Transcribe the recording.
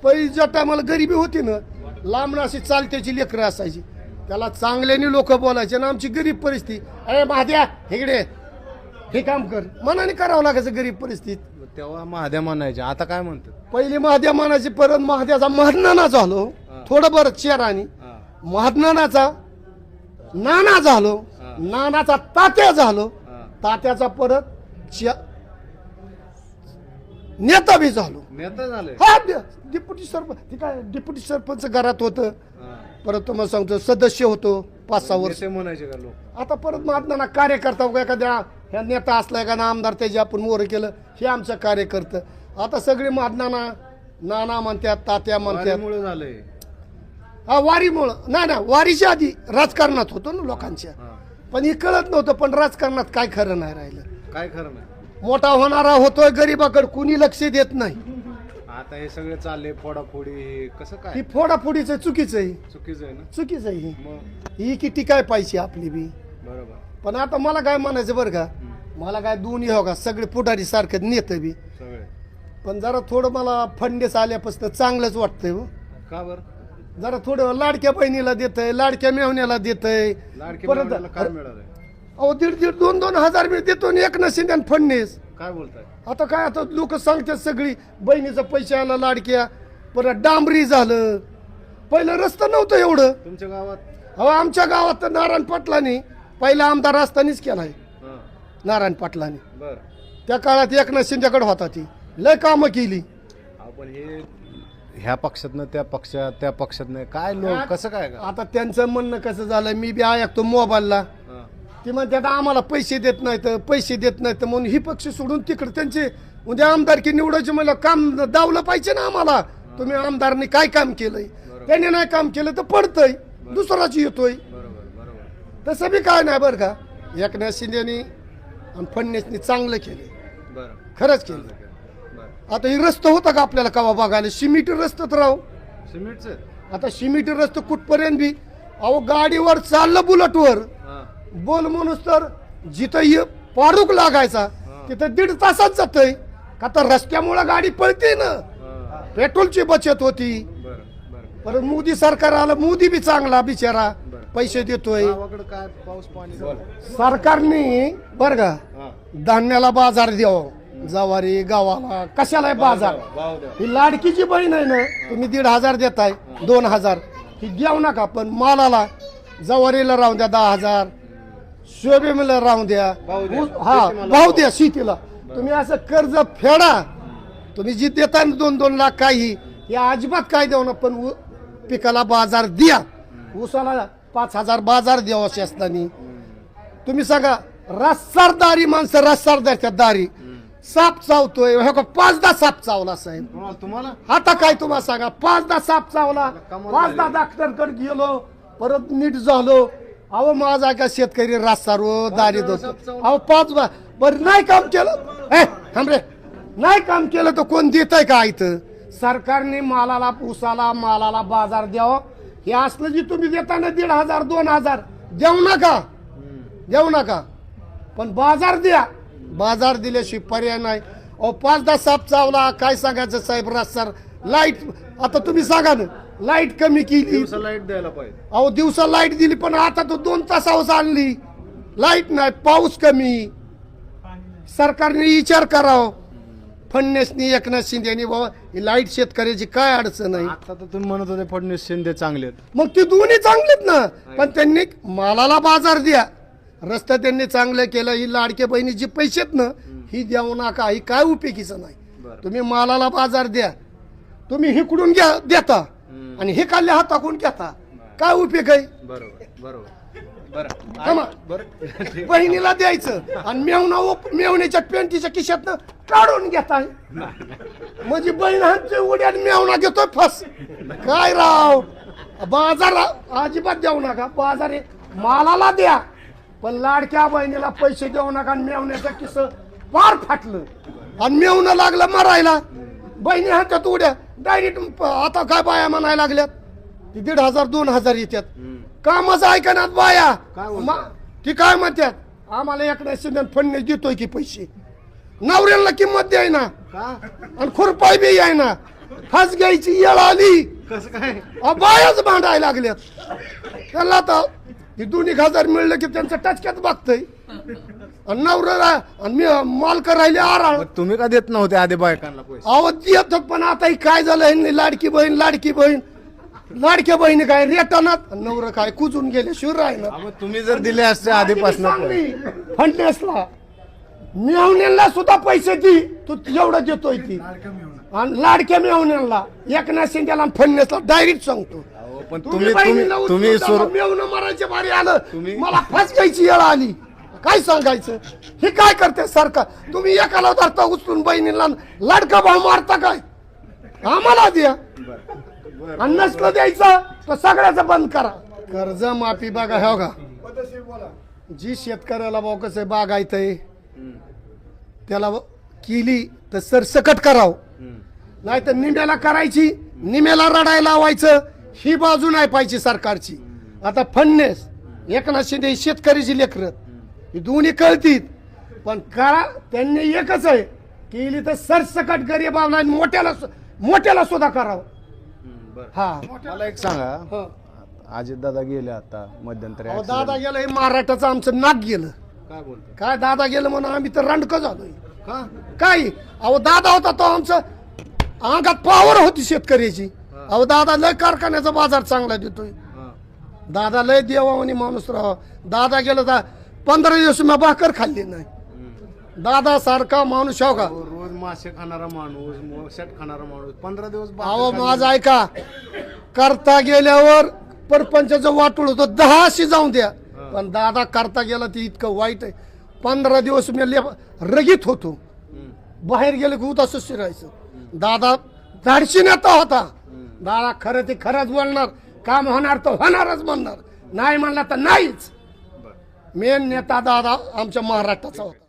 पै ज्या टायमाला गरिबी होती ना, लांब अशी चालत्याची लेकरं असायची, त्याला चांगल्याने लोक बोलायचे ना, आमची गरीब परिस्थिती, अरे महाद्या इकडे हे काम कर, मनाने करावं लागायचं गरीब परिस्थितीत. तेव्हा महाद्या म्हणायचे, आता काय म्हणतात? पहिले महाद्या मानायचे, परत महाद्याचा महादनाना झालो, थोडं बरं चेरानी महादनानाचा नाना झालो, नानाचा तात्या झालो, तात्याचा परत नेता बी झालो. नेता झाले? हा, डिप्युटी सरपंच, ते काय डिप्युटी सरपंच घरात होतं, परत तुम्हाला सांगतो सदस्य होतो 5-6 वर्ष म्हणायचे का लोक? आता परत महात्मा कार्यकर्ता एखाद्या ह्या नेता असला एखादा आमदार त्याचे आपण मोर केलं, हे आमचं कार्य करतं. आता सगळे महात्मा नाना म्हणतात, तात्या म्हणतात. झालंय हा, वारीमुळं नाही ना, वारीच्या आधी राजकारणात होतो ना लोकांच्या, पण हे कळत नव्हतं. पण राजकारणात काय खरं नाही राहिलं, काय खरं नाही. मोठा होणारा होतोय, गरीबाकडे कुणी लक्ष देत नाही. आता हे सगळे चालले फोडाफोडी, हे कसं काय? ही फोडाफोडीचं चुकीचं आहे, चुकीचं आहे ना? चुकीचं आहे ही. मग ही किती काय पाहिजे आपली बी. बरोबर. पण आता मला काय म्हणायचं बरं का, मला काय दोन्ही हो का, सगळे पुढारी सारखं नेतं बी, सगळे. पण जरा थोडं मला फंडेस आल्यापासून चांगलंच वाटतंय हो. का बर? जरा थोडं लाडक्या बहिणीला देतय, लाडक्या मेवण्याला देतय, लाडक्या काय मिळालंय? अहो 1.5-1.5, 2-2 हजार मी देतो आणि एकनाथ शिंदे आणि फडणीस. काय बोलताय? आता काय, आता लोक सांगतात सगळी बहिणीचं पैसे आला लाडक्या, परत डांबरी झालं, पहिलं रस्ता नव्हतं एवढं तुमच्या गावात. अहो आमच्या गावात तर नारायण पाटलांनी पहिला आमदार असतानाच केलाय. नारायण पाटलांनी बर त्या काळात एकनाथ शिंदेकडे होता, ती लय कामं केली. आपण हे ह्या पक्षातनं त्या पक्षात, त्या पक्षातनं काय लोक कसं काय का? आता त्यांचं म्हणणं कसं झालं, मी बी ऐकतो मोबाईलला, ते म्हणतात आम्हाला पैसे देत नाहीत, पैसे देत नाहीत म्हणून ही पक्ष सोडून तिकडे त्यांचे उद्या आमदारकी निवडायचे, मला काम दावलं पाहिजे ना आम्हाला. तुम्ही आमदारने काय काम केलंय, त्याने नाही काम केलं तर पडतंय, दुसराच येतोय. तसं बी काय नाही बरं का, एकनाथ शिंदेनी आणि फडणवीसनी चांगलं केलं, खरंच केलं. आता ही रस्ता होता का आपल्याला कवा बघायला, सिमेंट रस्ता तर राहू, सिमेंटचं आता सिमेंट रस्ता कुठपर्यंत बी. अहो गाडीवर चाललं बुलेटवर, बोल म्हणून तर जिथं पाडूक लागायचा तिथं 1.5 तासात जातय का, तर रस्त्यामुळे गाडी पळते ना, पेट्रोलची बचत होती. परत मोदी सरकार आलं, मोदी बी चांगला बिचारा पैसे देतोय. काय पाऊस पाणी? सरकारने बर का धान्याला बाजार द्यावा, जवारी गावाला कशाला बाजार. ही लाडकीची बहीण आहे ना, तुम्ही 1,500 देताय, 2,000 ही द्याव नका, पण मालाला जवारीला राहून द्या 10,000, सोयाबीनला राहून द्या, हा भाव द्या शेतीला. तुम्ही असं कर्ज फेडा, तुम्ही जी देता 2-2 लाख काही, या अजिबात काय देऊ ना, पण पिकाला बाजार द्या. ऊसाला 5,000 बाजार द्यावा शासनाने. तुम्ही सांगा, रस्सारदारी माणसं रस्सारदारच्या दारी साप चावतोय, 5दा साप चावला साहेब तुम्हाला. आता काय तुम्हाला सांगा, 5दा साप चावला, 5दा डॉक्टरकडे गेलो, परत नीट झालो. अहो माझा का शेतकरी रस्सारो दारी देतो. अहो 5 बरं नाही काम केलं, थांबरे नाही काम केलं तर कोण देतय का इथं. सरकारने मालाला ऊसाला मालाला बाजार द्यावा. हे असलं जी तुम्ही देताना 1,500 2,000 देऊ नका, देऊ नका, पण बाजार द्या. बाजार दिल्याशिवाय पर्याय नाही. अहो 5दा साप चावला, काय सांगायचं साहेब. रस्सार लाईट, आता तुम्ही सांगा ना, लाईट कमी केली, लाईट द्यायला पाहिजे. अहो दिवसा लाईट दिली, पण आता तो 2 तासावर आणली लाईट नाही, पाऊस कमी. सरकारने विचार करावा, फडणवीसनी एकनाथ शिंदेनी, बाबा ही लाईट शेतकऱ्याची काय अडचण नाही. आता तर तुम्ही म्हणत होते फडणवीस शिंदे चांगले आहेत, मग ते दोन्ही चांगलेत ना, पण त्यांनी मालाला बाजार द्या. रस्ता त्यांनी चांगलं केलं, ही लाडक्या बहिणीची पैसेत ना, ही देऊ नका, ही काय उपयोगीचं नाही. तुम्ही मालाला बाजार द्या. तुम्ही हिकडून घ्या देता आणि हे खाल्ले हाताकडून घेता, काय उपयोग आहे. बहिणीला द्यायचं आणि मेवण्याच्या पेंटीच्या खिशातनं काढून घेताय, म्हणजे बहीण हातच्या उड्यात मेवणा घेतोय फस. काय राव, बाजार अजिबात देऊ नका. बाजार मालाला द्या, पण लाडक्या बहिणीला पैसे देऊ नका. आणि मेवण्याचं किस फार फाटलं आणि मेवणं लागलं मरायला, बहिणी हातात उड्या डायरेक्ट. आता काय बाया म्हणायला लागल्यात, 1,500 2,000 येतात. कामाचं ऐकण्यात बाया ती काय म्हणतात, आम्हाला एकनाथ शिंदे फडणवीस देतोय की पैसे, नवऱ्याला किंमत द्याय ना आणि खुरपाय बी याय ना. फास घ्यायची येळ आली कसं काय बायाच भांडायला लागल्यात त्याला आता हे 2,000 मिळलं की त्यांचं टचक्यात बघतय आणि नवरा आणि मी मालक राहिले आराळ मग तुम्ही का देत नव्हते आधी बायकांना पैसे आवाज येत पण आता हे काय झालं ह्यांनी लाडकी बहीण लाडक्या बहिणी काय रेटनात नवरा काय कुजून गेले शिवर राहिलं मग तुम्ही जर दिले असते आधीपासून फंडनेसला मेवण्यांना सुद्धा पैसे दी तू एवढं देतोय ती आणि लाडक्या मेवण्यांना एकनाथ शिंदेला फडणवीसला डायरेक्ट सांगतो पण तुम्ही मेवणं मारायच्या बारी आलं मला फास घ्यायची वेळ आली काय सांगायचं हे काय करते सरकार तुम्ही एकाला धरता उचलून बहिणीला लाडका भाव मारता काय आम्हाला द्या आणि नसलं द्यायचं तर सगळ्याचं बंद करा कर्ज माफी बघा हो का जी शेतकऱ्याला भाऊ कसं बागायचंय त्याला केली तर सरसकट करावं नाही तर निम्याला करायची निम्याला रडायला लावायचं ही बाजू नाही पाहिजे सरकारची आता फडणवीस एकनाथ शिंदे शेतकऱ्याची लेकरं ही दोन्ही कळतीत पण करा त्यांनी एकच आहे केली तर सरसकट गरीबाला मोठ्याला सुद्धा करावं हा मला एक सांगा अजित दादा गेले आता मध्यंतरी अहो, दादा गेलं हे महाराष्ट्राचं आमचं नाक गेलं काय बोलतो काय दादा गेलं म्हणून आम्ही तर रंडक झालोय काय अहो दादा होता तो आमचं अंगात पावर होती शेतकऱ्याची अहो दादा लय कारखान्याचा बाजार चांगला देतोय दादा लय देवावणी माणूस राहा दादा गेलं तर 15 दिवस मी भाकर खाल्ली नाही दादा सारखा माणूस हो का रोज मासे खाणारा माणूस मोशट खाणारा माणूस 15 दिवस अहो माझा ऐका करता गेल्यावर परपंचाचं वाटूळ होतं 10 जाऊन द्या पण दादा करता गेला ते इतकं वाईट आहे 15 दिवस मी रगीत होतो बाहेर गेले की उदास शिरायचं दादा धाडशी नेता होता दादा खरं ते खरंच बोलणार काम होणार तर होणारच म्हणणार नाही म्हणला तर नाहीच मेन नेता दादा आमच्या महाराष्ट्राचा होता